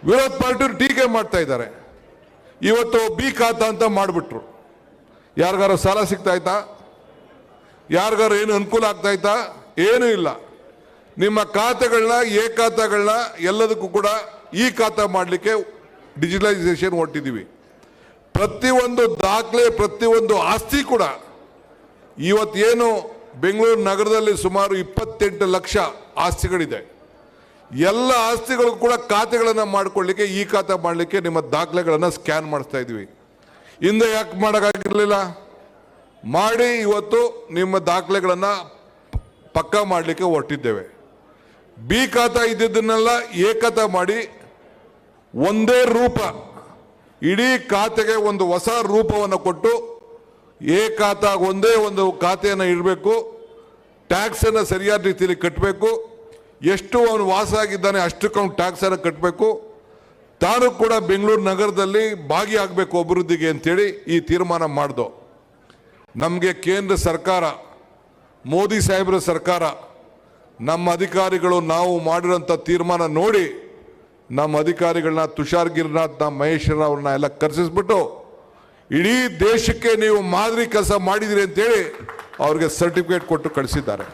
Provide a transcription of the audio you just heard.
ವಿರೋಧ ಪಾರ್ಟಿ ಟೀಕೆ ಮಾಡ್ತಾ ಇದ್ದಾರೆ. ಇವತ್ತು ಬಿ ಖಾತಾ ಅಂತ ಮಾಡಿಬಿಟ್ರು. ಯಾರಿಗಾರ ಸಾಲ ಸಿಗ್ತಾಯ್ತಾ? ಯಾರಿಗಾರ ಏನು ಅನುಕೂಲ ಆಗ್ತಾಯ್ತಾ? ಏನೂ ಇಲ್ಲ. ನಿಮ್ಮ ಖಾತೆಗಳನ್ನ ಎ ಖಾತಾಗಳನ್ನ ಎಲ್ಲದಕ್ಕೂ ಕೂಡ ಈ ಖಾತಾ ಮಾಡಲಿಕ್ಕೆ ಡಿಜಿಟಲೈಸೇಷನ್ ಹೊರಟಿದ್ದೀವಿ. ಪ್ರತಿಯೊಂದು ದಾಖಲೆ, ಪ್ರತಿಯೊಂದು ಆಸ್ತಿ ಕೂಡ ಇವತ್ತೇನು ಬೆಂಗಳೂರು ನಗರದಲ್ಲಿ ಸುಮಾರು 28 ಲಕ್ಷ ಆಸ್ತಿಗಳಿದೆ. ಎಲ್ಲ ಆಸ್ತಿಗಳು ಕೂಡ ಖಾತೆಗಳನ್ನು ಮಾಡಿಕೊಳ್ಳಿಕ್ಕೆ ಈ ಖಾತಾ ಮಾಡಲಿಕ್ಕೆ ನಿಮ್ಮ ದಾಖಲೆಗಳನ್ನು ಸ್ಕ್ಯಾನ್ ಮಾಡಿಸ್ತಾ ಇದ್ವಿ. ಹಿಂದೆ ಯಾಕೆ ಮಾಡೋಕ್ಕಾಗಿರಲಿಲ್ಲ? ಮಾಡಿ ಇವತ್ತು ನಿಮ್ಮ ದಾಖಲೆಗಳನ್ನು ಪಕ್ಕಾ ಮಾಡಲಿಕ್ಕೆ ಹೊರಟಿದ್ದೇವೆ. ಬಿ ಖಾತಾ ಇದ್ದಿದ್ದನ್ನೆಲ್ಲ ಎ ಖಾತಾ ಮಾಡಿ ಒಂದೇ ರೂಪ, ಇಡೀ ಖಾತೆಗೆ ಒಂದು ಹೊಸ ರೂಪವನ್ನು ಕೊಟ್ಟು ಎ ಖಾತಾ ಒಂದೇ ಒಂದು ಖಾತೆಯನ್ನು ಇಡಬೇಕು. ಟ್ಯಾಕ್ಸನ್ನು ಸರಿಯಾದ ರೀತಿಯಲ್ಲಿ ಕಟ್ಟಬೇಕು. ಎಷ್ಟು ಅವನು ವಾಸ ಆಗಿದ್ದಾನೆ ಅಷ್ಟಕ್ಕೆ ಅವನು ಟ್ಯಾಕ್ಸನ್ನು ಕಟ್ಟಬೇಕು. ತಾನು ಕೂಡ ಬೆಂಗಳೂರು ನಗರದಲ್ಲಿ ಭಾಗಿಯಾಗಬೇಕು ಅಭಿವೃದ್ಧಿಗೆ ಅಂತೇಳಿ ಈ ತೀರ್ಮಾನ ಮಾಡ್ದೋ. ನಮಗೆ ಕೇಂದ್ರ ಸರ್ಕಾರ, ಮೋದಿ ಸಾಹೇಬರ ಸರ್ಕಾರ, ನಮ್ಮ ಅಧಿಕಾರಿಗಳು ನಾವು ಮಾಡಿರೋಂಥ ತೀರ್ಮಾನ ನೋಡಿ ನಮ್ಮ ಅಧಿಕಾರಿಗಳನ್ನ ತುಷಾರ್ ಗಿರಿನಾಥ್ನ, ಮಹೇಶ್ ರಾವ್ರನ್ನ ಎಲ್ಲ ಕರೆಸಿಸ್ಬಿಟ್ಟು ಇಡೀ ದೇಶಕ್ಕೆ ನೀವು ಮಾದರಿ ಕೆಲಸ ಮಾಡಿದಿರಿ ಅಂತೇಳಿ ಅವ್ರಿಗೆ ಸರ್ಟಿಫಿಕೇಟ್ ಕೊಟ್ಟು ಕಳಿಸಿದ್ದಾರೆ.